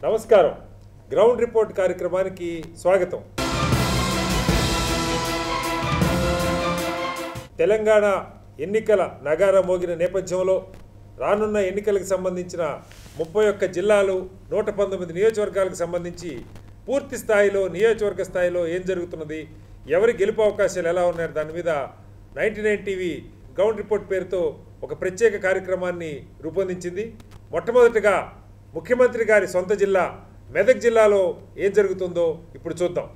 నమస్కారం. Ground report కార్యక్రమానికి స్వాగతం. తెలంగాణ ఎన్నికల నగారా మోగిన నేపథ్యంలో రానున్న ఎన్నికలకు సంబంధించిన 31 జిల్లాలు 119 నియోజకవర్గాలకు సంబంధించి పూర్తి స్థాయిలో నియోజకవర్గ స్థాయిలో ఏం జరుగుతున్నది, ఎవరి గెలుపు అవకాశాలు ఎలా ఉన్నాయి దాని మీద 99 టీవీ గ్రౌండ్ రిపోర్ట్ పేరుతో ఒక ప్రత్యేక కార్యక్రమాన్ని రూపొందించింది. మొట్టమొదటిగా ముఖ్యమంత్రి గారి సొంత జిల్లా మెదక్ జిల్లాలో ఏం జరుగుతుందో ఇప్పుడు చూద్దాం.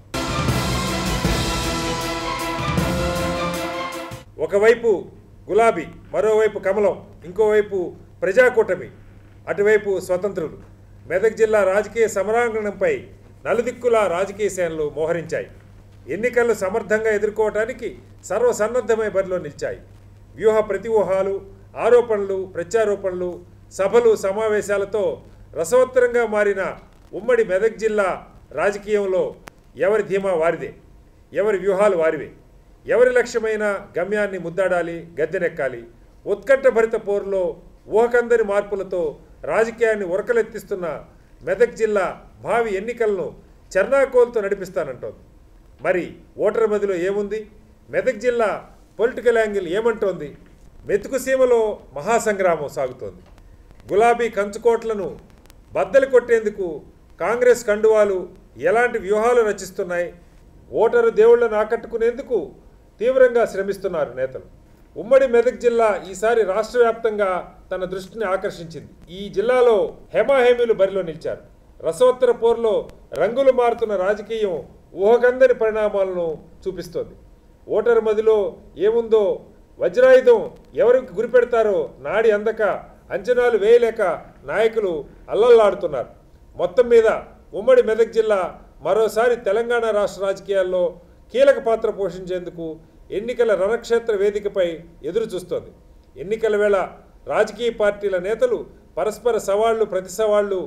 ఒకవైపు గులాబీ, మరోవైపు కమలం, ఇంకోవైపు ప్రజాకూటమి, అటువైపు స్వతంత్రులు. మెదక్ జిల్లా రాజకీయ సమరాంగణంపై నలుదిక్కుల రాజకీయ సేనలు మోహరించాయి. ఎన్నికలను సమర్థంగా ఎదుర్కోవడానికి సర్వసన్నద్ధమై బరిలో నిలిచాయి. వ్యూహ ప్రతివ్యూహాలు, ఆరోపణలు, ప్రత్యారోపణలు, సభలు, సమావేశాలతో రసవత్తరంగా మారిన ఉమ్మడి మెదక్ జిల్లా రాజకీయంలో ఎవరి ధీమా వారిదే, ఎవరి వ్యూహాలు వారివే. ఎవరి లక్ష్యమైన గమ్యాన్ని ముద్దాడాలి, గద్దెనెక్కాలి. ఉత్కంఠభరిత పోరులో ఊహకందని మార్పులతో రాజకీయాన్ని ఉరకలెత్తిస్తున్న మెదక్ జిల్లా భావి ఎన్నికలను చర్నాకోల్తో నడిపిస్తానంటోంది. మరి ఓటరు మదిలో ఏముంది? మెదక్ జిల్లా పొలిటికల్ యాంగిల్ ఏమంటోంది? మెతుకు సీమలో మహాసంగ్రామం సాగుతోంది. గులాబీ కంచుకోట్లను బద్దలు కొట్టేందుకు కాంగ్రెస్ కండువాలు ఎలాంటి వ్యూహాలు రచిస్తున్నాయి? ఓటరు దేవుళ్లను ఆకట్టుకునేందుకు తీవ్రంగా శ్రమిస్తున్నారు నేతలు. ఉమ్మడి మెదక్ జిల్లా ఈసారి రాష్ట్ర వ్యాప్తంగా తన దృష్టిని ఆకర్షించింది. ఈ జిల్లాలో హేమాహేమీలు బరిలో నిలిచారు. రసవత్తర పోరులో రంగులు మారుతున్న రాజకీయం ఊహకందని పరిణామాలను చూపిస్తోంది. ఓటరు మదిలో ఏముందో, వజ్రాయుధం ఎవరికి గురిపెడతారో నాడి అందక అంచనాలు వేయలేక నాయకులు అల్లల్లాడుతున్నారు. మొత్తం మీద ఉమ్మడి మెదక్ జిల్లా మరోసారి తెలంగాణ రాష్ట్ర రాజకీయాల్లో కీలక పాత్ర పోషించేందుకు ఎన్నికల రణక్షేత్ర వేదికపై ఎదురు చూస్తోంది. ఎన్నికల వేళ రాజకీయ పార్టీల నేతలు పరస్పర సవాళ్లు, ప్రతి సవాళ్లు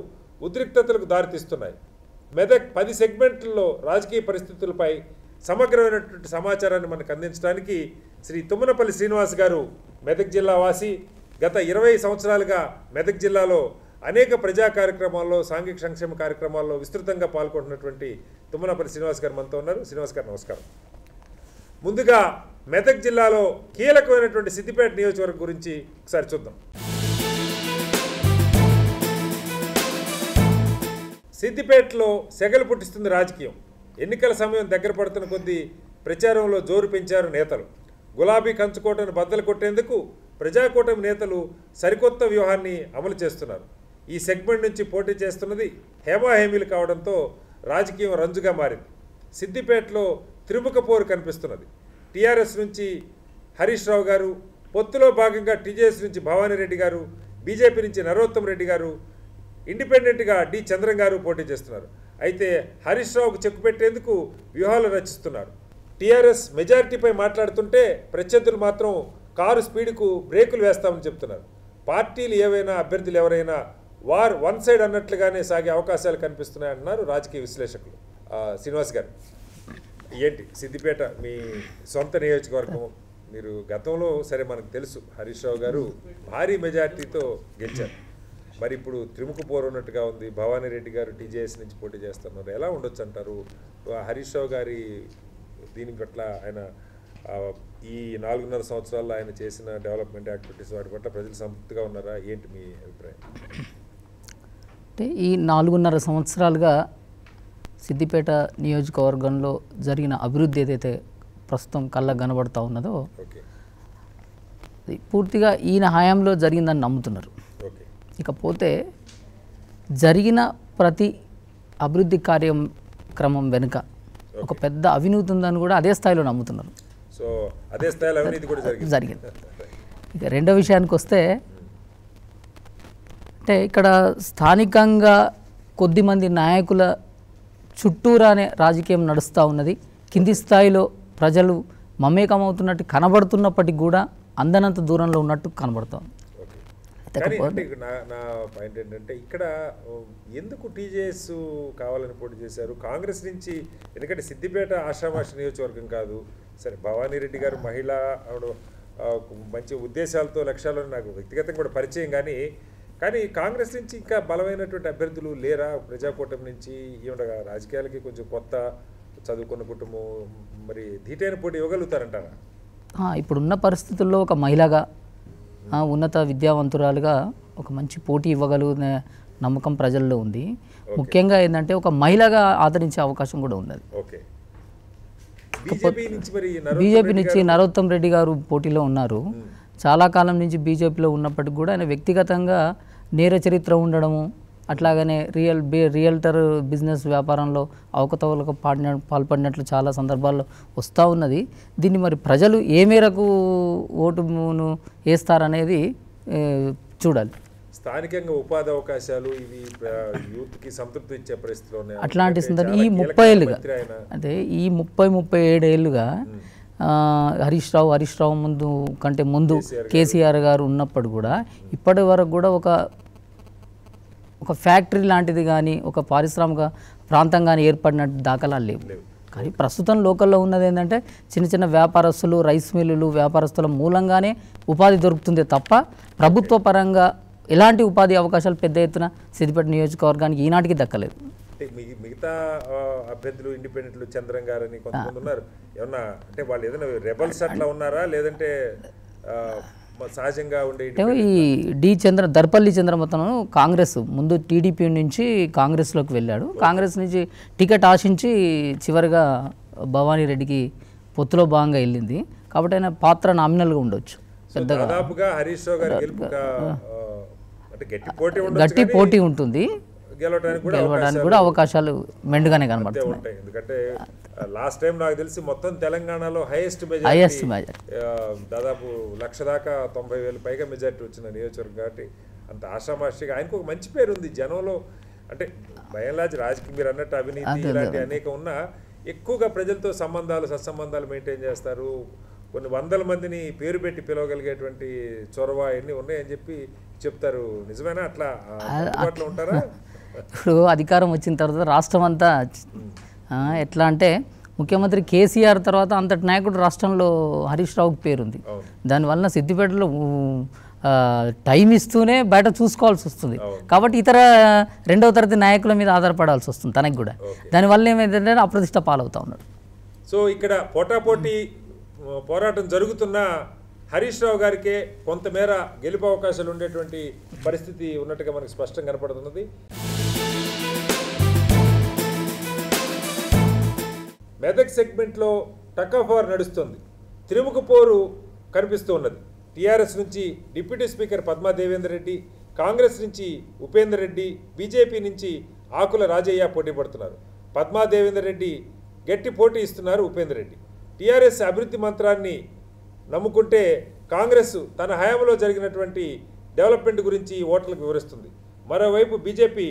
ఉద్రిక్తతలకు దారితీస్తున్నాయి. మెదక్ 10 సెగ్మెంట్లలో రాజకీయ పరిస్థితులపై సమగ్రమైనటువంటి సమాచారాన్ని మనకు అందించడానికి శ్రీ తుమ్మనపల్లి శ్రీనివాస్ గారు మెదక్ జిల్లా వాసి. గత 20 సంవత్సరాలుగా మెదక్ జిల్లాలో అనేక ప్రజా కార్యక్రమాల్లో, సాంఘిక సంక్షేమ కార్యక్రమాల్లో విస్తృతంగా పాల్గొంటున్నటువంటి తుమ్మనపల్లి శ్రీనివాస్ గారు మనతో ఉన్నారు. శ్రీనివాస్ గారు నమస్కారం. ముందుగా మెదక్ జిల్లాలో కీలకమైనటువంటి సిద్దిపేట నియోజకవర్గం గురించి ఒకసారి చూద్దాం. సిద్దిపేటలో సెగలు పుట్టిస్తుంది రాజకీయం. ఎన్నికల సమయం దగ్గర పడుతున్న కొద్దీ ప్రచారంలో జోరు పెంచారు నేతలు. గులాబీ కంచుకోటను బద్దలు కొట్టేందుకు ప్రజాకూటమి నేతలు సరికొత్త వ్యూహాన్ని అమలు చేస్తున్నారు. ఈ సెగ్మెంట్ నుంచి పోటీ చేస్తున్నది హేమాహేమీలు కావడంతో రాజకీయం రంజుగా మారింది. సిద్దిపేటలో త్రిముఖ పోరు కనిపిస్తున్నది. టీఆర్ఎస్ నుంచి హరీష్ రావు గారు, పొత్తులో భాగంగా టీజేఎస్ నుంచి భవానీరెడ్డి గారు, బీజేపీ నుంచి నరోత్తమ్ రెడ్డి గారు, ఇండిపెండెంట్గా డి చంద్రం గారు పోటీ చేస్తున్నారు. అయితే హరీష్ రావుకు చెక్కు పెట్టేందుకు వ్యూహాలు రచిస్తున్నారు. టీఆర్ఎస్ మెజారిటీపై మాట్లాడుతుంటే ప్రత్యర్థులు మాత్రం కారు స్పీడ్కు బ్రేకులు వేస్తామని చెప్తున్నారు. పార్టీలు ఏవైనా, అభ్యర్థులు ఎవరైనా వార్ వన్ సైడ్ అన్నట్లుగానే సాగే అవకాశాలు కనిపిస్తున్నాయన్నారు రాజకీయ విశ్లేషకులు. శ్రీనివాస్ గారు, ఏంటి సిద్దిపేట మీ సొంత నియోజకవర్గం? మీరు గతంలో సరే మనకు తెలుసు హరీష్ రావు గారు భారీ మెజార్టీతో గెలిచారు. మరి ఇప్పుడు త్రిముఖ పోరు ఉన్నట్టుగా ఉంది. భవానీరెడ్డి గారు టీజేఎస్ నుంచి పోటీ చేస్తున్నారు. ఎలా ఉండొచ్చు అంటారు? హరీష్ రావు గారి దీని పట్ల, ఆయన ఈ 4.5 సంవత్సరాల్లో ఆయన చేసిన డెవలప్మెంట్ యాక్టివిటీస్ వాటి పట్ల ప్రజలు సంతృప్తిగా ఉన్నారా? ఏంటి మీ అభిప్రాయం? అంటే ఈ 4.5 సంవత్సరాలుగా సిద్దిపేట నియోజకవర్గంలో జరిగిన అభివృద్ధి ఏదైతే ప్రస్తుతం కళ్ళకు కనబడుతూ ఉన్నదో పూర్తిగా ఈయన హయాంలో జరిగిందని నమ్ముతున్నారు. ఇకపోతే జరిగిన ప్రతి అభివృద్ధి కార్యక్రమం వెనుక ఒక పెద్ద అవినీతి ఉందని కూడా అదే స్థాయిలో నమ్ముతున్నారు. సో అదే స్థాయిలో అవినీతి కూడా జరిగింది. ఇక రెండో విషయానికి వస్తే, అంటే ఇక్కడ స్థానికంగా కొద్దిమంది నాయకుల చుట్టూరానే రాజకీయం నడుస్తూ ఉన్నది. కింది స్థాయిలో ప్రజలు మమేకమవుతున్నట్టు కనబడుతున్నప్పటికీ కూడా అందనంత దూరంలో ఉన్నట్టు కనబడుతుంది. నా పాయింట్ ఏంటంటే, ఇక్కడ ఎందుకు టీజేఎస్ కావాలని పోటీ చేశారు కాంగ్రెస్ నుంచి? ఎందుకంటే సిద్దిపేట ఆషామాషి నియోజకవర్గం కాదు. సరే, భవానీరెడ్డి గారు మహిళ, మంచి ఉద్దేశాలతో, లక్ష్యాలను నాకు వ్యక్తిగతంగా కూడా పరిచయం. కానీ కానీ కాంగ్రెస్ నుంచి ఇంకా బలమైనటువంటి అభ్యర్థులు లేరా? ప్రజాకూటమి నుంచి ఏమన్నా రాజకీయాలకి కొంచెం కొత్త చదువుకున్న కుటుంబం మరి ధీటైన పోటీ ఇవ్వగలుగుతారంటారా? ఇప్పుడున్న పరిస్థితుల్లో ఒక మహిళగా ఉన్నత విద్యావంతురాలుగా ఒక మంచి పోటీ ఇవ్వగలిగిన నమ్మకం ప్రజల్లో ఉంది. ముఖ్యంగా ఏంటంటే ఒక మహిళగా ఆదరించే అవకాశం కూడా ఉన్నది. ఓకే. బీజేపీ నుంచి నరోత్తమ్ రెడ్డి గారు పోటీలో ఉన్నారు. చాలా కాలం నుంచి బీజేపీలో ఉన్నప్పటికీ కూడా ఆయన వ్యక్తిగతంగా నేర చరిత్ర ఉండడము, అట్లాగనే రియల్టర్ బిజినెస్ వ్యాపారంలో అవకతవకలకు పాల్పడినట్లు చాలా సందర్భాల్లో వస్తూ ఉన్నది. దీన్ని మరి ప్రజలు ఏ మేరకు ఓటును వేస్తారనేది చూడాలి. స్థానికంగా ఉపాధి అవకాశాలు ఇవి యూత్కి సంతృప్తి ఇచ్చే పరిస్థితిలో ఉన్నాయి. అట్లాంటి సందర్భం ఈ 30 ఏళ్ళుగా అంటే ఈ 37 ఏళ్ళుగా హరీష్ రావు కంటే ముందు కేసీఆర్ గారు ఉన్నప్పుడు కూడా ఇప్పటి వరకు కూడా ఒక ఫ్యాక్టరీ లాంటిది కానీ ఒక పారిశ్రామిక ప్రాంతం కానీ ఏర్పడినట్టు దాఖలాలు లేవు. కానీ ప్రస్తుతం లోకల్లో ఉన్నది ఏంటంటే చిన్న చిన్న వ్యాపారస్తులు, రైస్ మిల్లులు, వ్యాపారస్తుల మూలంగానే ఉపాధి దొరుకుతుంది తప్ప ప్రభుత్వ పరంగా ఎలాంటి ఉపాధి అవకాశాలు పెద్ద ఎత్తున సిద్దిపేట నియోజకవర్గానికి ఈనాటికి దక్కలేదు. మిగతా అభ్యర్థులు ఇండిపెండెంట్లు చంద్రం గారని కొంతమంది ఉన్నారు. ఏమన్నా అంటే వాళ్ళు ఏదైనా రెబల్స్ అట్లా ఉన్నారా లేదంటే సహజంగా ఉండే? ఈ దర్పల్లి చంద్రమతను కాంగ్రెస్ ముందు టీడీపీ నుంచి కాంగ్రెస్లోకి వెళ్ళాడు. కాంగ్రెస్ నుంచి టికెట్ ఆశించి చివరిగా భవానీ రెడ్డికి పొత్తులో భాగంగా వెళ్ళింది. కాబట్టి ఆయన పాత్ర నామినల్గా ఉండొచ్చు. పెద్దగా హరీష్ రావు గారి గట్టి పోటీ ఉంటుంది. గెలవడానికి కూడా అవకాశాలు మెండుగానే కనబడుతున్నాయి. ఎందుకంటే లాస్ట్ టైం నాకు తెలిసి మొత్తం తెలంగాణలో హైయెస్ట్ మెజారిటీ దాదాపు 1,00,000 దాకా 90,000 పైగా మెజారిటీ వచ్చిన నియోజకవర్గం. కాబట్టి అంత ఆషామాషిగా ఆయనకు ఒక మంచి పేరు ఉంది జనంలో. అంటే బయలాజ్ రాజకీయ మీరు అన్నట్టు అవినీతి ఇలాంటి అనేక ఉన్నా ఎక్కువగా ప్రజలతో సత్సంబంధాలు మెయింటైన్ చేస్తారు. కొన్ని వందల మందిని పేరు పెట్టి పిలవగలిగేటువంటి చొరవ ఎన్ని ఉన్నాయని చెప్పి చెప్తారు. నిజమేనా? అట్లా అందుబాటులో ఉంటారా? ఇప్పుడు అధికారం వచ్చిన తర్వాత రాష్ట్రం అంతా ఎట్లా అంటే ముఖ్యమంత్రి కేసీఆర్ తర్వాత అంతటి నాయకుడు రాష్ట్రంలో హరీష్ రావుకి పేరుంది. దానివల్ల సిద్దిపేటలో టైం ఇస్తూనే బయట చూసుకోవాల్సి వస్తుంది. కాబట్టి ఇతర రెండవ తరగతి నాయకుల మీద ఆధారపడాల్సి వస్తుంది తనకి కూడా. దానివల్ల ఏమైందంటే అప్రతిష్ట పాలవుతా ఉన్నాడు. సో ఇక్కడ పోటాపోటీ పోరాటం జరుగుతున్న హరీష్ రావు గారికే కొంతమేర గెలుపు అవకాశాలు ఉండేటువంటి పరిస్థితి ఉన్నట్టుగా మనకు స్పష్టంగా కనపడుతున్నది. మెదక్ సెగ్మెంట్లో టక్ ఆఫ్ వార్ నడుస్తుంది. తిరుముఖ పోరు కనిపిస్తూ ఉన్నది. టీఆర్ఎస్ నుంచి డిప్యూటీ స్పీకర్ పద్మా దేవేందర్ రెడ్డి, కాంగ్రెస్ నుంచి ఉపేందర్ రెడ్డి, బీజేపీ నుంచి ఆకుల రాజయ్య పోటీ పడుతున్నారు. పద్మా దేవేందర్ రెడ్డి గట్టి పోటీ ఇస్తున్నారు ఉపేందర్ రెడ్డి. టీఆర్ఎస్ అభివృద్ధి మంత్రాన్ని నమ్ముకుంటే కాంగ్రెస్ తన హయాంలో జరిగినటువంటి డెవలప్మెంట్ గురించి ఓటర్లకు వివరిస్తుంది. మరోవైపు బీజేపీ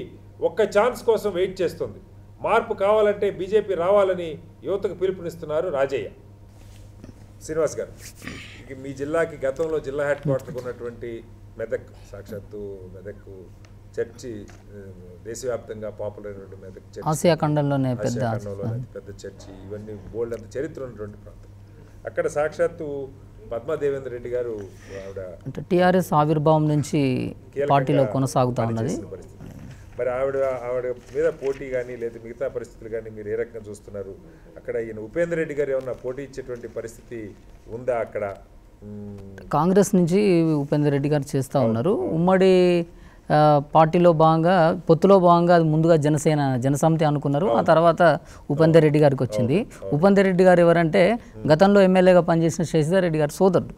ఒక్క ఛాన్స్ కోసం వెయిట్ చేస్తుంది. మార్పు కావాలంటే బీజేపీ రావాలని యువతకు పిలుపునిస్తున్నారు రాజయ్య. శ్రీనివాస్ గారు, మీ జిల్లాకి గతంలో జిల్లా హెడ్ క్వార్టర్కి ఉన్నటువంటి మెదక్, సాక్షాత్తు మెదక్ చర్చి దేశవ్యాప్తంగా పాపులర్ అయినటువంటి మెదక్ చర్చి, ఆసియా ఖండంలోనే పెద్ద చర్చి, ఇవన్నీ బోల్డ్ అంత చరిత్ర ఉన్నటువంటి ప్రాంతం. అక్కడ సాక్షాత్తు పద్మా దేవేందర్ రెడ్డి గారు అంటే టీఆర్ఎస్ ఆవిర్భావం నుంచి పార్టీలో కొనసాగుతా ఉన్నది. మరి ఆవిడ మీద పోటీ కానీ లేదా మిగతా పరిస్థితులు కానీ మీరు ఏ రకంగా చూస్తున్నారు? అక్కడ ఈయన ఉపేందర్ రెడ్డి గారు ఏమన్నా పోటీ ఇచ్చేటువంటి పరిస్థితి ఉందా? అక్కడ కాంగ్రెస్ నుంచి ఉపేందర్ రెడ్డి గారు చేస్తూ ఉన్నారు. ఉమ్మడి పార్టీలో భాగంగా పొత్తులో భాగంగా ముందుగా జనసమితి అనుకున్నారు. ఆ తర్వాత ఉపేందర్ రెడ్డి గారికి వచ్చింది. ఉపేందర్ రెడ్డి గారు ఎవరంటే గతంలో ఎమ్మెల్యేగా పనిచేసిన శశిధర్ రెడ్డి గారు సోదరుడు.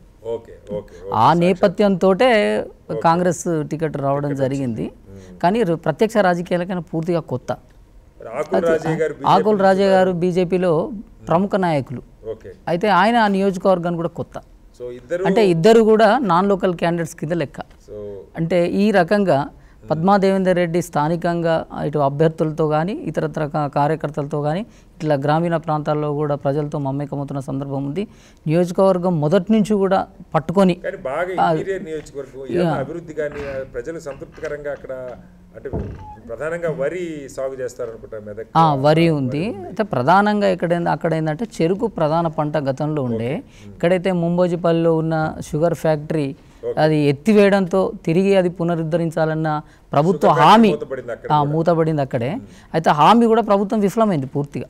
ఆ నేపథ్యంతో కాంగ్రెస్ టికెట్ రావడం జరిగింది. కానీ ప్రత్యక్ష రాజకీయాలకైనా పూర్తిగా కొత్త. ఆకుల రాజయ్య గారు బీజేపీలో ప్రముఖ నాయకులు. అయితే ఆయన ఆ నియోజకవర్గాన్ని కూడా కొత్త. అంటే ఇద్దరు కూడా నాన్ లోకల్ క్యాండిడేట్స్ కింద లెక్క. అంటే ఈ రకంగా పద్మా దేవేందర్ రెడ్డి స్థానికంగా ఇటు అభ్యర్థులతో కానీ ఇతరత్ర కార్యకర్తలతో కానీ ఇట్లా గ్రామీణ ప్రాంతాల్లో కూడా ప్రజలతో మమ్మకమవుతున్న సందర్భం ఉంది. నియోజకవర్గం మొదటి నుంచి కూడా పట్టుకొని అభివృద్ధి కానీ ప్రజలు సంతృప్తికరంగా అక్కడ అంటే ప్రధానంగా వరి సాగు చేస్తారు అనుకుంటా మెదక్. వరి ఉంది. అయితే ప్రధానంగా అక్కడ ఏంటంటే చెరుకు ప్రధాన పంట గతంలో ఉండే. ఇక్కడైతే ముంబోజిపల్లిలో ఉన్న షుగర్ ఫ్యాక్టరీ అది ఎత్తివేయడంతో తిరిగి అది పునరుద్ధరించాలన్న ప్రభుత్వ హామీ మూతపడింది అక్కడే. అయితే హామీ కూడా ప్రభుత్వం విఫలమైంది పూర్తిగా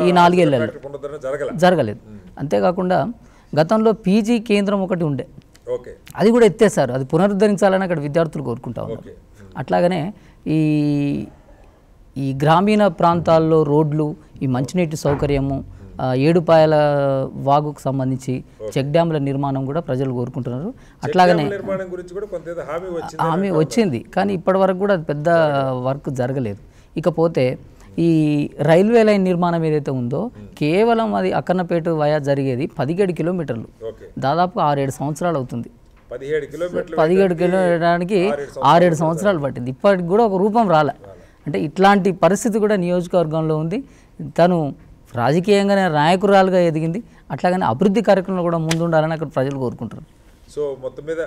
ఈ 4 ఏళ్లలో జరగలేదు. అంతేకాకుండా గతంలో పీజీ కేంద్రం ఒకటి ఉండే, అది కూడా ఎత్తేసారు. అది పునరుద్ధరించాలని అక్కడ విద్యార్థులు కోరుకుంటా ఉన్నారు. అట్లాగనే ఈ గ్రామీణ ప్రాంతాల్లో రోడ్లు, ఈ మంచినీటి సౌకర్యము, ఏడుపాయల వాగుకు సంబంధించి చెక్ డ్యామ్ల నిర్మాణం కూడా ప్రజలు కోరుకుంటున్నారు. అట్లాగనే హామీ వచ్చింది, కానీ ఇప్పటి వరకు కూడా పెద్ద వర్క్ జరగలేదు. ఇకపోతే ఈ రైల్వే లైన్ నిర్మాణం ఏదైతే ఉందో కేవలం అది అక్కన్నపేట వయా జరిగేది 17 కిలోమీటర్లు, దాదాపు 6-7 సంవత్సరాలు అవుతుంది. 17 కిలోమీటర్కి 6-7 సంవత్సరాలు పట్టింది. ఇప్పటికి కూడా ఒక రూపం రాలే. అంటే ఇట్లాంటి పరిస్థితి కూడా నియోజకవర్గంలో ఉంది. తను రాజకీయంగానే నాయకురాలుగా ఎదిగింది, అట్లాగనే అభివృద్ధి కార్యక్రమంలో కూడా ముందుండాలని అక్కడ ప్రజలు కోరుకుంటారు. సో మొత్తం మీద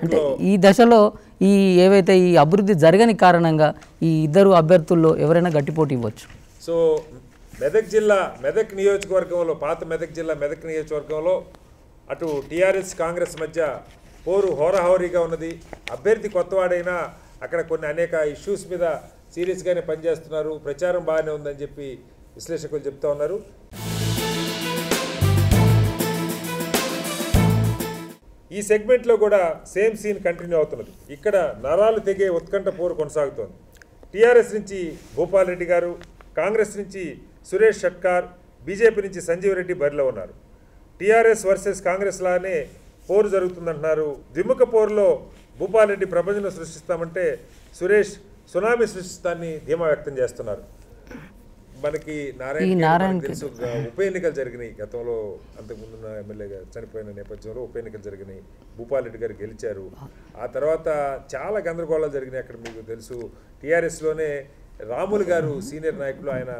అంటే ఈ దశలో ఏవైతే ఈ అభివృద్ధి జరగని కారణంగా ఈ ఇద్దరు అభ్యర్థుల్లో ఎవరైనా గట్టిపోటీ ఇవ్వచ్చు. సో మెదక్ నియోజకవర్గంలో, పాత మెదక్ జిల్లా మెదక్ నియోజకవర్గంలో అటు టీఆర్ఎస్ కాంగ్రెస్ మధ్య పోరు హోరాహోరీగా ఉన్నది. అభ్యర్థి కొత్తవాడైనా అక్కడ కొన్ని అనేక ఇష్యూస్ మీద సీరియస్గానే పనిచేస్తున్నారు. ప్రచారం బాగానే ఉందని చెప్పి విశ్లేషకులు చెప్తా ఉన్నారు. ఈ సెగ్మెంట్లో కూడా సేమ్ సీన్ కంటిన్యూ అవుతున్నది. ఇక్కడ నరాలు తెగే ఉత్కంఠ పోరు కొనసాగుతోంది. టీఆర్ఎస్ నుంచి భూపాల్ రెడ్డి గారు, కాంగ్రెస్ నుంచి సురేష్ షట్కార్, బీజేపీ నుంచి సంజీవ్ రెడ్డి బరిలో ఉన్నారు. టీఆర్ఎస్ వర్సెస్ కాంగ్రెస్ లానే పోరు జరుగుతుందంటున్నారు. ద్విముఖ పోరులో భూపాల్ రెడ్డి ప్రపంచం సృష్టిస్తామంటే సురేష్ సునామీ సృష్టిస్తాన్ని ధీమా వ్యక్తం చేస్తున్నారు. మనకి నారాయణ తెలుసు, ఉప ఎన్నికలు జరిగినాయి గతంలో. అంతకుముందున్న ఎమ్మెల్యేగా చనిపోయిన నేపథ్యంలో ఉప ఎన్నికలు జరిగినాయి. భూపాల్ రెడ్డి గారు గెలిచారు. ఆ తర్వాత చాలా గందరగోళాలు జరిగినాయి అక్కడ. మీకు తెలుసు, టీఆర్ఎస్లోనే రాములు గారు సీనియర్ నాయకులు, ఆయన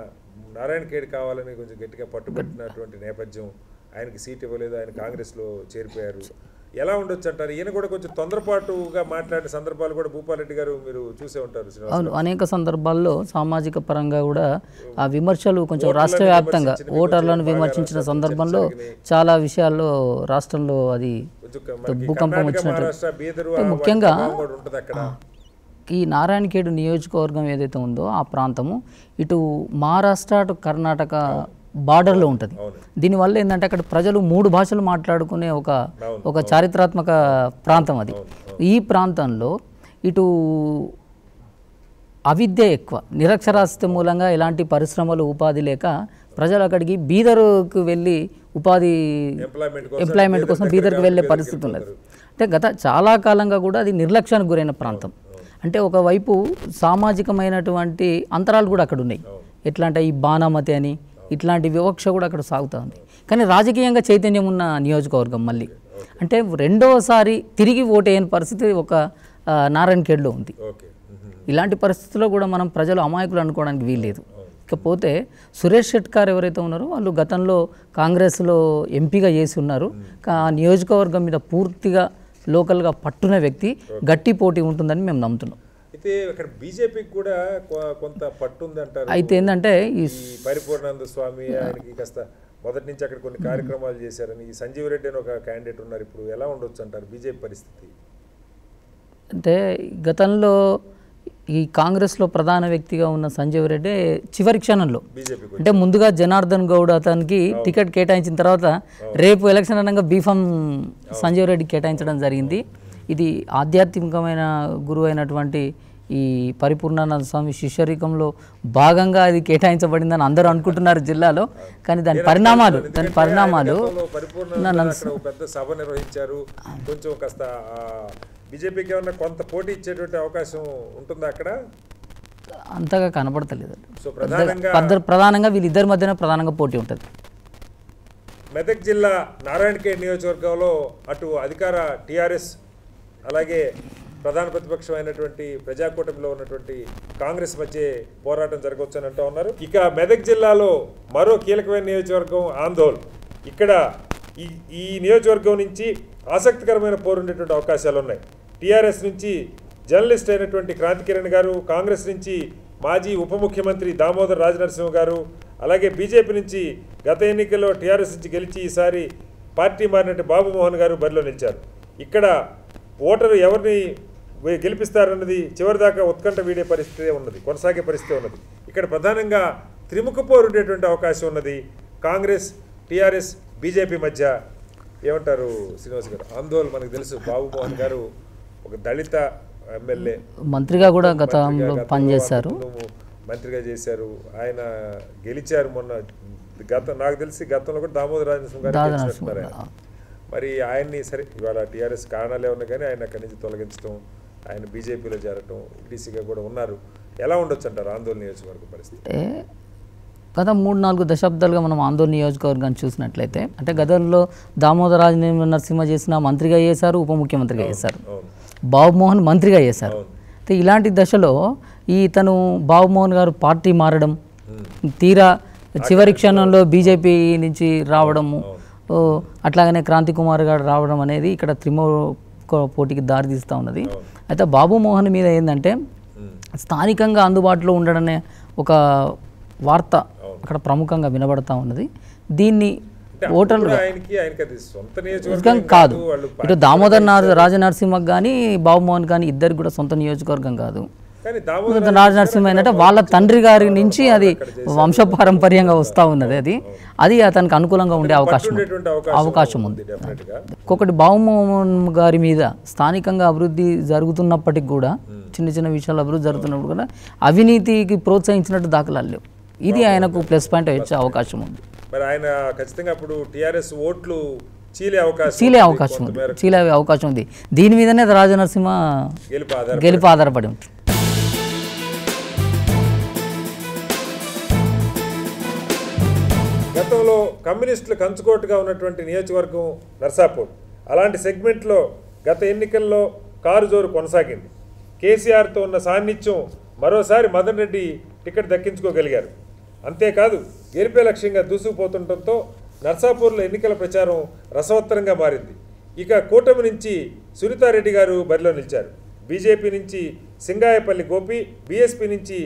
నారాయణ ఖేడ్ కావాలని కొంచెం గట్టిగా పట్టుబట్టినటువంటి నేపథ్యం. ఆయనకి సీట్ ఇవ్వలేదు, ఆయన కాంగ్రెస్లో చేరిపోయారు. ఎలా ఉండొచ్చు అంటారు? ఈయన కూడా కొంచెం తొందరపాటుగా మాట్లాడిన సందర్భాలు కూడా భూపాల్ రెడ్డి గారు మీరు చూసే ఉంటారు. అవును, అనేక సందర్భాల్లో సామాజిక పరంగా కూడా ఆ విమర్శలు కొంచెం రాష్ట్ర వ్యాప్తంగా ఓటర్లను విమర్శించిన సందర్భంలో చాలా విషయాల్లో రాష్ట్రంలో అది భూకంపం వచ్చినట్టు. ముఖ్యంగా ఈ నారాయణఖేడ్ నియోజకవర్గం ఏదైతే ఉందో ఆ ప్రాంతము ఇటు మహారాష్ట్ర అటు కర్ణాటక బార్డర్లో ఉంటుంది. దీనివల్ల ఏంటంటే అక్కడ ప్రజలు 3 భాషలు మాట్లాడుకునే ఒక చారిత్రాత్మక ప్రాంతం అది. ఈ ప్రాంతంలో ఇటు అవిద్య ఎక్కువ, నిరక్షరాస్యత మూలంగా ఎలాంటి పరిశ్రమలు, ఉపాధి లేక ప్రజలు అక్కడికి బీదర్కు వెళ్ళి ఎంప్లాయ్మెంట్ కోసం బీదర్కు వెళ్ళే పరిస్థితి ఉన్నది. అంటే గత చాలా కాలంగా కూడా అది నిర్లక్ష్యానికి గురైన ప్రాంతం. అంటే ఒకవైపు సామాజికమైనటువంటి అంతరాలు కూడా అక్కడ ఉన్నాయి. ఎట్లా అంటే ఈ బాణామతి అని ఇట్లాంటి వివక్ష కూడా అక్కడ సాగుతూ ఉంది. కానీ రాజకీయంగా చైతన్యం ఉన్న నియోజకవర్గం మళ్ళీ. అంటే రెండవసారి తిరిగి ఓటేయని పరిస్థితి ఒక నారాయణఖేడ్లో ఉంది. ఇలాంటి పరిస్థితుల్లో కూడా మనం ప్రజలు అమాయకులు అనుకోవడానికి వీల్లేదు. ఇకపోతే సురేష్ షట్కార్ ఎవరైతే ఉన్నారో వాళ్ళు గతంలో కాంగ్రెస్లో ఎంపీగా చేసి ఉన్నారు. నియోజకవర్గం మీద పూర్తిగా లోకల్గా పట్టున వ్యక్తి, గట్టి పోటీ ఉంటుందని మేము నమ్ముతున్నాం. అయితే అక్కడ బీజేపీకి కూడా కొంత పట్టుంది అంటారు. అయితే ఏంటంటే ఈ పరిపూర్ణానంద స్వామి ఆయనకి కాస్త మొదటి నుంచి అక్కడ కొన్ని కార్యక్రమాలు చేశారని, ఈ సంజీవ్ రెడ్డి అని ఒక క్యాండిడేట్ ఉన్నారు. ఇప్పుడు ఎలా ఉండొచ్చు అంటారు బీజేపీ పరిస్థితి? అంటే గతంలో ఈ కాంగ్రెస్లో ప్రధాన వ్యక్తిగా ఉన్న సంజీవ్ రెడ్డి చివరి క్షణంలో అంటే ముందుగా జనార్దన్ గౌడ్ అతనికి టికెట్ కేటాయించిన తర్వాత రేపు ఎలక్షన్ అనగా బీఫామ్ సంజీవ్ రెడ్డికి కేటాయించడం జరిగింది. ఇది ఆధ్యాత్మికమైన గురువు అయినటువంటి ఈ పరిపూర్ణానంద స్వామి శిష్యరికంలో భాగంగా అది కేటాయించబడిందని అందరూ అనుకుంటున్నారు జిల్లాలో. కానీ దాని పరిణామాలు పెద్ద సభ నిర్వహించారు. కొంచెం కాస్త బీజేపీకి ఏమన్నా కొంత పోటీ ఇచ్చేటువంటి అవకాశం ఉంటుందా అక్కడ? అంతగా కనబడతలేదు. సో ప్రధానంగా వీళ్ళిద్దరి మధ్యన ప్రధానంగా పోటీ ఉంటుంది. మెదక్ జిల్లా నారాయణఖేడ్ నియోజకవర్గంలో అటు అధికార టీఆర్ఎస్ అలాగే ప్రధాన ప్రతిపక్షం అయినటువంటి ప్రజాకూటమిలో ఉన్నటువంటి కాంగ్రెస్ మధ్య పోరాటం జరగవచ్చు అని అంటూ ఉన్నారు. ఇక మెదక్ జిల్లాలో మరో కీలకమైన నియోజకవర్గం ఆందోళ్. ఇక్కడ ఈ నియోజకవర్గం నుంచి ఆసక్తికరమైన పోరు ఉండేటువంటి అవకాశాలు ఉన్నాయి. టీఆర్ఎస్ నుంచి జర్నలిస్ట్ అయినటువంటి క్రాంతి కిరణ్ గారు, కాంగ్రెస్ నుంచి మాజీ ఉప ముఖ్యమంత్రి దామోదర్ రాజనరసింహ గారు, అలాగే బీజేపీ నుంచి గత ఎన్నికల్లో టీఆర్ఎస్ నుంచి గెలిచి ఈసారి పార్టీ మారినట్టు బాబు మోహన్ గారు బరిలో నిలిచారు. ఇక్కడ ఓటరు ఎవరిని గెలిపిస్తారన్నది చివరిదాకా ఉత్కంఠ వీడే పరిస్థితి ఉన్నది, కొనసాగే పరిస్థితి ఉన్నది. ఇక్కడ ప్రధానంగా త్రిముఖ పోరు ఉండేటువంటి అవకాశం ఉన్నది. కాంగ్రెస్, టీఆర్ఎస్, బీజేపీ మధ్య. ఏమంటారు శ్రీనివాస్ గారు? ఆందోళన మనకు తెలుసు, బాబు మోహన్ గారు ఒక దళిత ఎమ్మెల్యే, మంత్రిగా కూడా గతంలో పనిచేశారు, మంత్రిగా చేశారు. ఆయన గెలిచారు మొన్న. నాకు తెలిసి గతంలో కూడా దామోదర రాజనరసింహ గారు గెలిచినట్టున్నారు ఆయన. మరి ఆయన్ని సరే ఇవాళ టీఆర్ఎస్ కారణాలే ఉన్నాయి కానీ ఆయన అక్కడి నుంచి తొలగించడం, ఆయన బీజేపీలో చేరటం, డీసీగా కూడా ఉన్నారు. ఎలా ఉండొచ్చు అంటారు ఆందోళన నియోజకవర్గ పరిస్థితి? గత 3-4 దశాబ్దాలుగా మనం ఆందోళన నియోజకవర్గాన్ని చూసినట్లయితే, అంటే గతంలో దామోదర రాజనరసింహ చేసిన మంత్రిగా చేశారు, ఉప ముఖ్యమంత్రిగా చేశారు, బాబుమోహన్ మంత్రిగా చేశారు. అయితే ఇలాంటి దశలో తను బాబుమోహన్ గారు పార్టీ మారడం, తీరా చివరి క్షణంలో బీజేపీ నుంచి రావడము, అట్లాగనే క్రాంతి కుమార్ గారు రావడం అనేది ఇక్కడ పోటీకి దారితీస్తూ ఉన్నది. అయితే బాబుమోహన్ మీద ఏంటంటే స్థానికంగా అందుబాటులో ఉండడనే ఒక వార్త అక్కడ ప్రముఖంగా వినబడతా ఉన్నది. దీన్ని ఓటర్లు కాదు, ఇటు దామోదర్ రాజనరసింహకు కానీ బాబుమోహన్ కానీ ఇద్దరికి కూడా సొంత నియోజకవర్గం కాదు. రాజనరసింహ ఏంటంటే వాళ్ళ తండ్రి గారి నుంచి అది వంశపారంపర్యంగా వస్తూ ఉన్నది. అది అతనికి అనుకూలంగా ఉండే అవకాశం ఉంది. ఇంకొకటి బాబుమోహన్ గారి మీద స్థానికంగా అభివృద్ధి జరుగుతున్నప్పటికి కూడా, చిన్న చిన్న విషయాలు అభివృద్ధి జరుగుతున్నప్పుడు కూడా అవినీతికి ప్రోత్సహించినట్టు దాఖలాలు లేవు. ఇది ఆయనకు ప్లస్ పాయింట్ వచ్చే అవకాశం ఉంది. మరి ఆయన ఖచ్చితంగా అప్పుడు టీఆర్ఎస్ ఓట్లు చీలే అవకాశం ఉంది. దీని మీదనే రాజనరసింహ గెలుపు ఆధారపడి ఉంటుంది. గతంలో కమ్యూనిస్టులు కంచుకోటుగా ఉన్నటువంటి నియోజకవర్గం నర్సాపూర్. అలాంటి సెగ్మెంట్లో గత ఎన్నికల్లో కారు జోరు కొనసాగింది. కేసీఆర్తో ఉన్న సాన్నిధ్యం మరోసారి మదన్ రెడ్డి టికెట్ దక్కించుకోగలిగారు. అంతేకాదు గెలిపే లక్ష్యంగా దూసుకుపోతుండటంతో నర్సాపూర్లో ఎన్నికల ప్రచారం రసవత్తరంగా మారింది. ఇక కూటమి నుంచి సునీతారెడ్డి గారు బరిలో నిలిచారు. బీజేపీ నుంచి సింగాయపల్లి గోపి, బీఎస్పీ నుంచి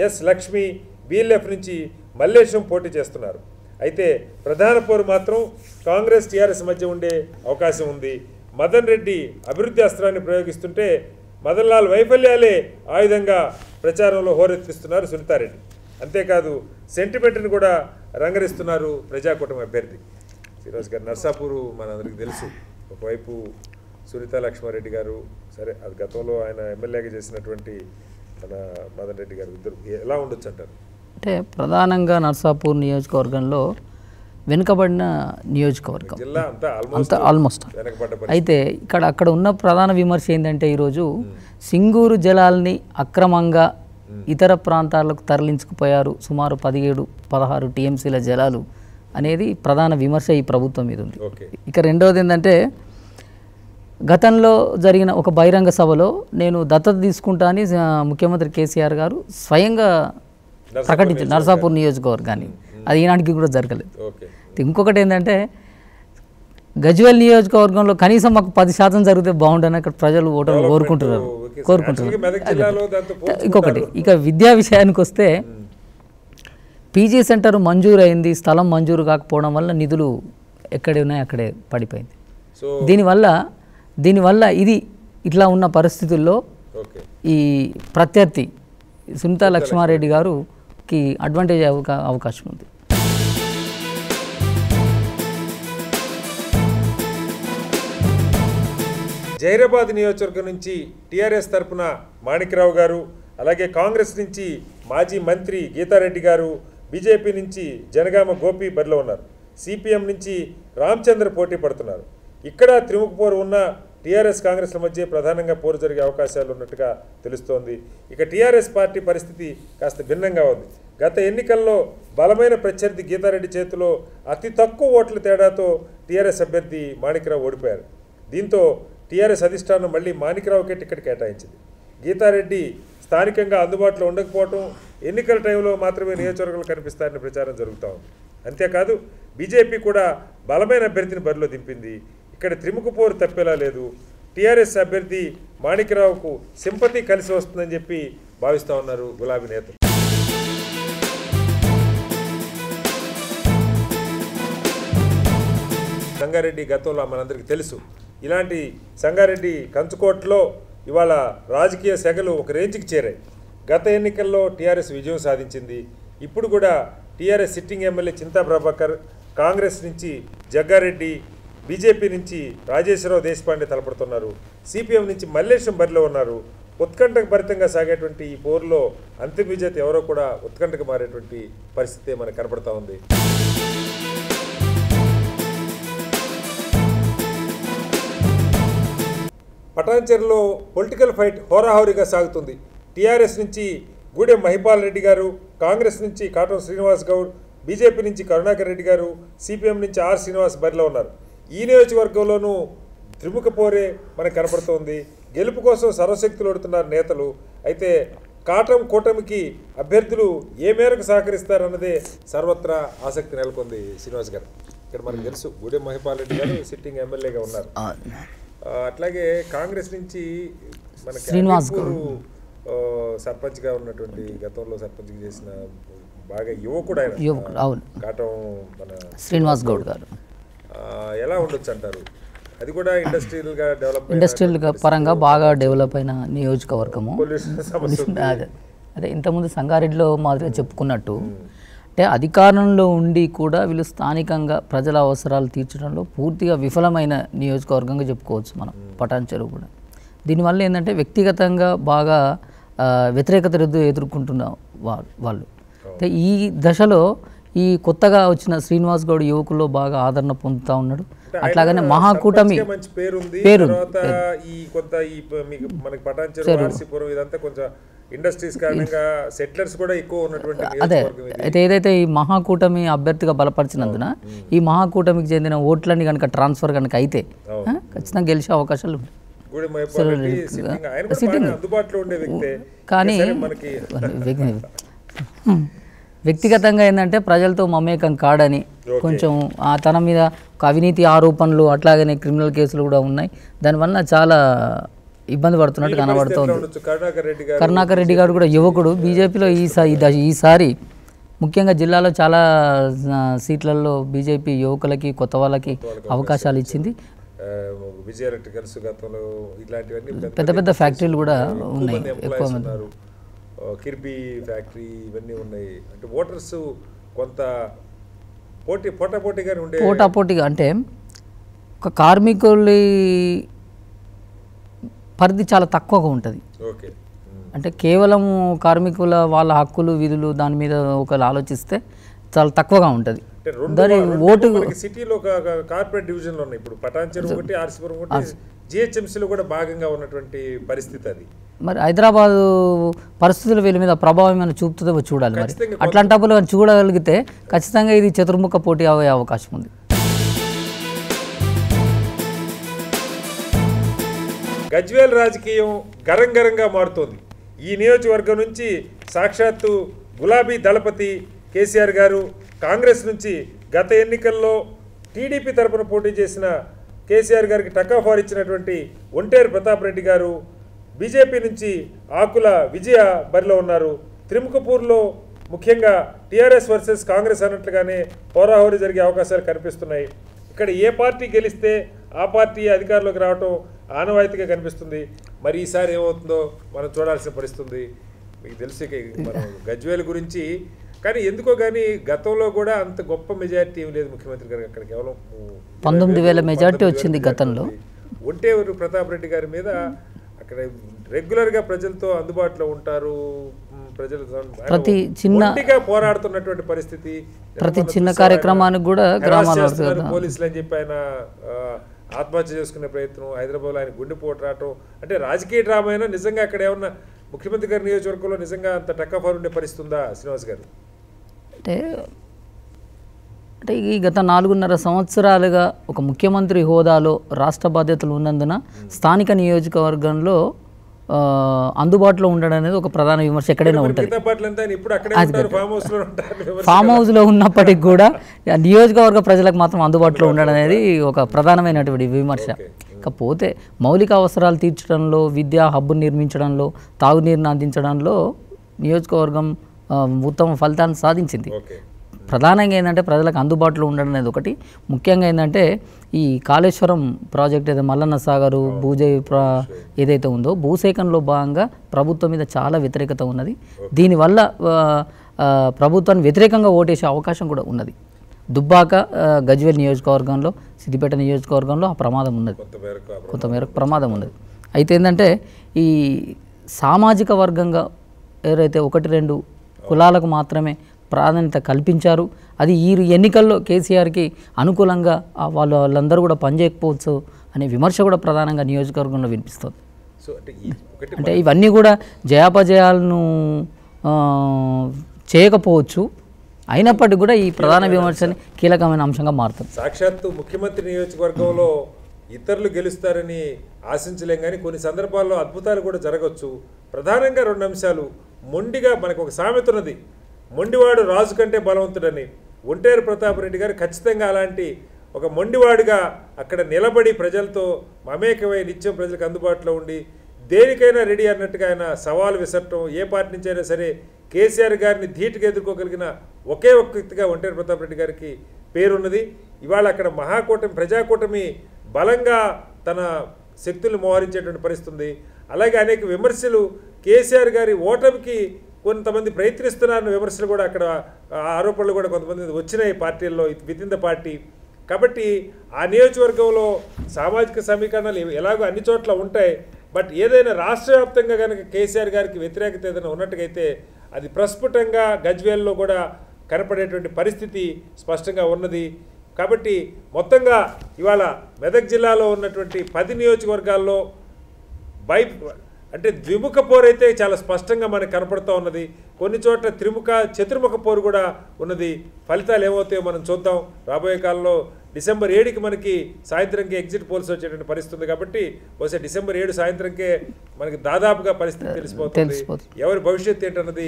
ఎస్ లక్ష్మి, బీఎల్ఎఫ్ నుంచి మల్లేశం పోటీ చేస్తున్నారు. అయితే ప్రధాన పోరు మాత్రం కాంగ్రెస్ టీఆర్ఎస్ మధ్య ఉండే అవకాశం ఉంది. మదన్ రెడ్డి అభివృద్ధి అస్త్రాన్ని ప్రయోగిస్తుంటే మదన్ లాల్ వైఫల్యాలే ఆయుధంగా ప్రచారంలో హోరెత్తిస్తున్నారు సునీతారెడ్డి. అంతేకాదు సెంటిమెంట్ని కూడా రంగరిస్తున్నారు ప్రజాకూటమి అభ్యర్థి. శ్రీనివాస్ గారు, నర్సాపూరు మనందరికీ తెలుసు. ఒకవైపు సునీతా లక్ష్మారెడ్డి గారు, సరే అది గతంలో ఆయన ఎమ్మెల్యేగా చేసినటువంటి మన మదన్ రెడ్డి గారు, ఇద్దరు ఎలా ఉండొచ్చు అంటారు? అంటే ప్రధానంగా నర్సాపూర్ నియోజకవర్గంలో వెనుకబడిన నియోజకవర్గం అంతా ఆల్మోస్ట్. అయితే అక్కడ ఉన్న ప్రధాన విమర్శ ఏంటంటే ఈరోజు సింగూరు జలాల్ని అక్రమంగా ఇతర ప్రాంతాలకు తరలించుకుపోయారు, సుమారు 17-16 టీఎంసీల జలాలు అనేది ప్రధాన విమర్శ ఈ ప్రభుత్వం మీద ఉంది. ఇక రెండవది ఏంటంటే గతంలో జరిగిన ఒక బహిరంగ సభలో నేను దత్తత తీసుకుంటా అని ముఖ్యమంత్రి కేసీఆర్ గారు స్వయంగా ప్రకటించారు నర్సాపూర్ నియోజకవర్గాన్ని. అది ఈనాటికి కూడా జరగలేదు. ఇంకొకటి ఏంటంటే గజ్వేల్ నియోజకవర్గంలో కనీసం మాకు 10% జరిగితే బాగుండని అక్కడ ప్రజలు ఓటర్లు కోరుకుంటున్నారు. ఇంకొకటి ఇక విద్యా విషయానికి వస్తే పీజీ సెంటర్ మంజూరు అయింది, స్థలం మంజూరు కాకపోవడం వల్ల నిధులు ఎక్కడే ఉన్నాయి అక్కడే పడిపోయింది. దీనివల్ల ఇది ఇట్లా ఉన్న పరిస్థితుల్లో ఈ ప్రత్యర్థి సునీతా లక్ష్మారెడ్డి గారుకి అడ్వాంటేజ్ అవకాశం ఉంది. జైరాబాద్ నియోజకవర్గం నుంచి టీఆర్ఎస్ తరఫున మాణిక్రావు గారు, అలాగే కాంగ్రెస్ నుంచి మాజీ మంత్రి గీతారెడ్డి గారు, బీజేపీ నుంచి జనగామ గోపి బరిలో ఉన్నారు. సిపిఎం నుంచి రామచంద్ర పోటీ పడుతున్నారు. ఇక్కడ త్రిముఖ పోరు ఉన్న టీఆర్ఎస్ కాంగ్రెస్ల మధ్య ప్రధానంగా పోరు జరిగే అవకాశాలు ఉన్నట్టుగా తెలుస్తోంది. ఇక టీఆర్ఎస్ పార్టీ పరిస్థితి కాస్త భిన్నంగా ఉంది. గత ఎన్నికల్లో బలమైన ప్రత్యర్థి గీతారెడ్డి చేతిలో అతి తక్కువ ఓట్ల తేడాతో టీఆర్ఎస్ అభ్యర్థి మాణిక్రావు ఓడిపోయారు. దీంతో టీఆర్ఎస్ అధిష్టానం మళ్ళీ మాణిక్రావుకే టికెట్ కేటాయించింది. గీతారెడ్డి స్థానికంగా అందుబాటులో ఉండకపోవటం, ఎన్నికల టైంలో మాత్రమే నియోజకవర్గాలు కనిపిస్తారని ప్రచారం జరుగుతూ ఉంది. అంతేకాదు బీజేపీ కూడా బలమైన అభ్యర్థిని బరిలో దింపింది. ఇక్కడ త్రిముఖ పోరు తప్పేలా లేదు. టీఆర్ఎస్ అభ్యర్థి మాణిక్రావుకు సింపతి కలిసి వస్తుందని చెప్పి భావిస్తూ ఉన్నారు గులాబీ నేతలు. సంగారెడ్డి గతంలో మనందరికీ తెలుసు ఇలాంటి సంగారెడ్డి కంచుకోటలో ఇవాళ రాజకీయ సెగలు ఒక రేంజ్కి చేరాయి. గత ఎన్నికల్లో టీఆర్ఎస్ విజయం సాధించింది. ఇప్పుడు కూడా TRS sitting MLA Chinta Prabhakar, Congress నుంచి జగ్గారెడ్డి, బీజేపీ నుంచి రాజేశ్వరరావు దేశపాండే తలపడుతున్నారు. సిపిఎం నుంచి మల్లేశం బరిలో ఉన్నారు. ఉత్కంఠకు భరితంగా సాగేటువంటి ఈ పోరులో అంతిమ విజేత ఎవరో కూడా ఉత్కంఠకు మారేటువంటి పరిస్థితి మనకు కనపడతా ఉంది. పటాన్చెరులో పొలిటికల్ ఫైట్ హోరాహోరీగా సాగుతుంది. టీఆర్ఎస్ నుంచి గూడెం మహిపాల్ రెడ్డి గారు, కాంగ్రెస్ నుంచి కాటం శ్రీనివాస్ గౌడ్, బీజేపీ నుంచి కరుణాకర్ రెడ్డి గారు, సిపిఎం నుంచి ఆర్ శ్రీనివాస్ బరిలో ఉన్నారు. ఈ నియోజకవర్గంలోనూ త్రిముఖ పోరే మనకు కనపడుతోంది. గెలుపు కోసం సర్వశక్తులు ఒడుతున్నారు నేతలు. అయితే కాటం కూటమికి అభ్యర్థులు ఏ మేరకు సహకరిస్తారన్నదే సర్వత్రా ఆసక్తి నెలకొంది. శ్రీనివాస్ గారు, ఇక్కడ మనకు తెలుసు గూడెం మహిపాల్ రెడ్డి గారు సిట్టింగ్ ఎమ్మెల్యేగా ఉన్నారు. అట్లాగే కాంగ్రెస్ నుంచి మన శ్రీనివాస్ సర్పంచ్గా ఉన్నటువంటి, గతంలో సర్పంచ్గా చేసిన బాగా యువకుడు ఆయన కాటం మన శ్రీనివాస్ గౌడ్ గారు. ఎలా ఉండొచ్చు అంటారు? అది కూడా ఇండస్ట్రియల్ పరంగా బాగా డెవలప్ అయిన నియోజకవర్గము. అదే ఇంతకుముందు సంగారెడ్డిలో మాదిరిగా చెప్పుకున్నట్టు, అంటే అధికారంలో ఉండి కూడా వీళ్ళు స్థానికంగా ప్రజల అవసరాలు తీర్చడంలో పూర్తిగా విఫలమైన నియోజకవర్గంగా చెప్పుకోవచ్చు మనం పటాన్చెరు కూడా. దీనివల్ల ఏంటంటే వ్యక్తిగతంగా బాగా వ్యతిరేకత ఎదుర్కొంటున్న వాళ్ళు. అయితే ఈ దశలో ఈ కొత్తగా వచ్చిన శ్రీనివాస్ గౌడ్ యువకుల్లో బాగా ఆదరణ పొందుతూ ఉన్నాడు. అట్లాగనే మహాకూటమి పేరు ఇండస్ట్రీస్ కారణంగా సెటిలర్స్ కూడా ఎక్కువ ఉన్నటువంటి అదే అయితే ఏదైతే ఈ మహాకూటమి అభ్యర్థిగా బలపరిచినందున ఈ మహాకూటమికి చెందిన ఓట్లన్నీ కనుక ట్రాన్స్ఫర్ కనుక అయితే ఖచ్చితంగా గెలిచే అవకాశాలు ఉంటాయి. కానీ వ్యక్తిగతంగా ఏంటంటే ప్రజలతో మమేకం కాడని కొంచెం తన మీద అవినీతి ఆరోపణలు అట్లాగనే క్రిమినల్ కేసులు కూడా ఉన్నాయి. దానివల్ల చాలా ఇబ్బంది పడుతున్నట్టు కనబడుతోంది. కరుణాకర్ రెడ్డి గారు కూడా యువకుడు, బీజేపీలో ఈసారి ముఖ్యంగా జిల్లాలో చాలా సీట్లలో బీజేపీ యువకులకి కొత్త వాళ్ళకి అవకాశాలు ఇచ్చింది. పెద్ద పెద్ద ఫ్యాక్టరీలు కూడా ఉన్నాయి, ఎక్కువ మంది కిర్బీ ఫ్యాక్టరీ ఇవన్నీ ఉన్నాయి. అంటే ఓటర్స్ కొంత పోటాపోటీగా అంటే ఒక కార్మికుల పరిధి చాలా తక్కువగా ఉంటుంది. అంటే కేవలం కార్మికుల వాళ్ళ హక్కులు విధులు దాని మీద ఒకళ్ళు ఆలోచిస్తే చాలా తక్కువగా ఉంటుంది. దాని ఓటు సిటీలో కార్పొరేట్ డివిజన్లో ఉన్నాయి. ఇప్పుడు పటాన్చెరు ఒకటి, ఆర్సీపురం ఒకటి, జిహెచ్ఎంసీలో కూడా భాగంగా ఉన్నటువంటి పరిస్థితి అది. మరి హైదరాబాదు పరిస్థితులు వీళ్ళ మీద ప్రభావం ఏమైనా చూపుతుందో చూడాలి. మరి అట్లాంటప్పుడు చూడగలిగితే ఖచ్చితంగా ఇది చతుర్ముఖ పోటీ అయ్యే అవకాశం ఉంది. గజ్వేల్ రాజకీయం గరంగరంగా మారుతోంది. ఈ నియోజకవర్గం నుంచి సాక్షాత్తు గులాబీ దళపతి కేసీఆర్ గారు, కాంగ్రెస్ నుంచి గత ఎన్నికల్లో టీడీపీ తరపున పోటీ చేసిన కేసీఆర్ గారికి టకాఫార్ ఇచ్చినటువంటి ఒంటేరు ప్రతాప్ రెడ్డి గారు, బీజేపీ నుంచి ఆకుల విజయ బరిలో ఉన్నారు. త్రిముఖపూర్లో ముఖ్యంగా టీఆర్ఎస్ వర్సెస్ కాంగ్రెస్ అన్నట్లుగానే హోరాహోరీ జరిగే అవకాశాలు కనిపిస్తున్నాయి. ఇక్కడ ఏ పార్టీ గెలిస్తే ఆ పార్టీ అధికారంలోకి రావటం ఆనవాయితీగా కనిపిస్తుంది. మరి ఈసారి ఏమవుతుందో మనం చూడాల్సిన పరిస్థితుంది. మీకు తెలిసి మనం గజ్వేల్ గురించి, కానీ ఎందుకో కానీ గతంలో కూడా అంత గొప్ప మెజారిటీ ఏం లేదు ముఖ్యమంత్రి గారికి. అక్కడ కేవలం 19,000 మెజారిటీ వచ్చింది గతంలో. ఒంటేరు ప్రతాప్ రెడ్డి గారి మీద అక్కడ రెగ్యులర్గా ప్రజలతో అందుబాటులో ఉంటారు. ప్రజలు ప్రతి చిన్న పోరాడుతున్నటువంటి పరిస్థితి, ప్రతి చిన్న కార్యక్రమానికి కూడా గ్రామాల్లో పోలీసులు అని చెప్పి ఆయన ఆత్మహత్య చేసుకునే ప్రయత్నం, హైదరాబాద్లో ఆయన గుండెపోటు రావటం, అంటే రాజకీయ డ్రామా అయినా నిజంగా అక్కడ ఏమన్నా ముఖ్యమంత్రి గారి నియోజకవర్గంలో నిజంగా అంత టక్కాఫార్ ఉండే పరిస్థితి ఉందా శ్రీనివాస్ గారు? అంటే ఈ గత 4.5 సంవత్సరాలుగా ఒక ముఖ్యమంత్రి హోదాలో రాష్ట్ర బాధ్యతలు ఉన్నందున స్థానిక నియోజకవర్గంలో అందుబాటులో ఉండడం అనేది ఒక ప్రధాన విమర్శ ఎక్కడైనా ఉంటుంది. ఫామ్ హౌస్లో ఉన్నప్పటికీ కూడా నియోజకవర్గ ప్రజలకు మాత్రం అందుబాటులో ఉండడం అనేది ఒక ప్రధానమైనటువంటి విమర్శ. ఇకపోతే మౌలిక అవసరాలు తీర్చడంలో, విద్యా హబ్బు నిర్మించడంలో, తాగునీరుని అందించడంలో నియోజకవర్గం ఉత్తమ ఫలితాన్ని సాధించింది. ప్రధానంగా ఏంటంటే ప్రజలకు అందుబాటులో ఉండడం అనేది ఒకటి, ముఖ్యంగా ఏంటంటే ఈ కాళేశ్వరం ప్రాజెక్ట్ ఏదైతే మల్లన్న సాగరు ఏదైతే ఉందో భూసేకరణలో భాగంగా ప్రభుత్వం మీద చాలా వ్యతిరేకత ఉన్నది. దీనివల్ల ప్రభుత్వాన్ని వ్యతిరేకంగా ఓటేసే అవకాశం కూడా ఉన్నది. దుబ్బాక గజ్వేల్ నియోజకవర్గంలో, సిద్దిపేట నియోజకవర్గంలో ఆ ప్రమాదం ఉన్నది, కొంతమేరకు ప్రమాదం ఉన్నది. అయితే ఏంటంటే ఈ సామాజిక వర్గంగా ఎవరైతే 1-2 కులాలకు మాత్రమే ప్రాధాన్యత కల్పించారు, అది ఈ ఎన్నికల్లో కేసీఆర్కి అనుకూలంగా వాళ్ళందరూ కూడా పనిచేయకపోవచ్చు అనే విమర్శ కూడా ప్రధానంగా నియోజకవర్గంలో వినిపిస్తుంది. అంటే ఇవన్నీ కూడా జయాపజయాలను చేయకపోవచ్చు, అయినప్పటికీ కూడా ఈ ప్రధాన విమర్శని కీలకమైన అంశంగా మారుతుంది. సాక్షాత్తు ముఖ్యమంత్రి నియోజకవర్గంలో ఇతరులు గెలుస్తారని ఆశించలేం, కానీ కొన్ని సందర్భాల్లో అద్భుతాలు కూడా జరగవచ్చు. ప్రధానంగా 2 అంశాలు. మొండిగా మనకు ఒక సామెత ఉన్నది, మొండివాడు రాజు కంటే బలవంతుడని. ఒంటేరు ప్రతాప్ రెడ్డి గారు ఖచ్చితంగా అలాంటి ఒక మొండివాడుగా అక్కడ నిలబడి ప్రజలతో మమేకమై నిత్యం ప్రజలకు అందుబాటులో ఉండి దేనికైనా రెడీ అన్నట్టుగా ఆయన సవాలు విసరటం, ఏ పార్టీ నుంచి అయినా సరే కేసీఆర్ గారిని ధీటుగా ఎదుర్కోగలిగిన ఒకే ఒక్క వ్యక్తిగా ఒంటేరు ప్రతాప్ రెడ్డి గారికి పేరున్నది. ఇవాళ అక్కడ మహాకూటమి, ప్రజాకూటమి బలంగా తన శక్తుల్ని మోహరించేటువంటి పరిస్థితి ఉంది. అలాగే అనేక విమర్శలు, కేసీఆర్ గారి ఓటమికి కొంతమంది ప్రయత్నిస్తున్నారన్న విమర్శలు కూడా అక్కడ, ఆరోపణలు కూడా కొంతమంది వచ్చినాయి పార్టీల్లో వితిన్ ద పార్టీ. కాబట్టి ఆ నియోజకవర్గంలో సామాజిక సమీకరణలు ఎలాగో అన్ని చోట్ల ఉంటాయి. బట్ ఏదైనా రాష్ట్ర వ్యాప్తంగా కనుక కేసీఆర్ గారికి వ్యతిరేకత ఏదైనా ఉన్నట్టుగైతే అది ప్రస్ఫుటంగా గజ్వేల్లో కూడా కనపడేటువంటి పరిస్థితి స్పష్టంగా ఉన్నది. కాబట్టి మొత్తంగా ఇవాళ మెదక్ జిల్లాలో ఉన్నటువంటి 10 నియోజకవర్గాల్లో అంటే ద్విముఖ పోరు అయితే చాలా స్పష్టంగా మనకు కనపడుతూ ఉన్నది. కొన్ని చోట్ల చతుర్ముఖ పోరు కూడా ఉన్నది. ఫలితాలు ఏమవుతాయో మనం చూద్దాం. రాబోయే కాలంలో డిసెంబర్ 7కి మనకి సాయంత్రంకే ఎగ్జిట్ పోల్స్ వచ్చేటువంటి పరిస్థితి ఉంది. కాబట్టి బహుశా డిసెంబర్ 7 సాయంత్రంకే మనకి దాదాపుగా పరిస్థితి తెలిసిపోతుంది. ఎవరి భవిష్యత్తు ఏంటన్నది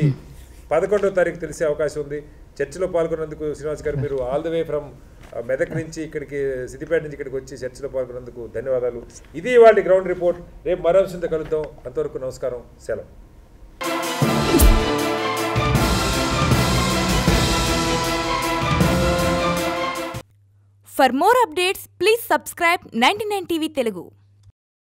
11వ తారీఖు తెలిసే అవకాశం ఉంది. చర్చలో పాల్గొన్నందుకు శ్రీనివాస్ గారు, మీరు all the way from Medak నుంచి ఇక్కడికి, సిద్దిపేట నుంచి ఇక్కడికి వచ్చి చర్చలో పాల్గొన్నందుకు ధన్యవాదాలు. ఇది ఇవాళ గ్రౌండ్ రిపోర్ట్. రేపు మరో అంశంతో కలుద్దాం. అంతవరకు నమస్కారం, సెలవు. For more updates, please subscribe 99 TV Telugu.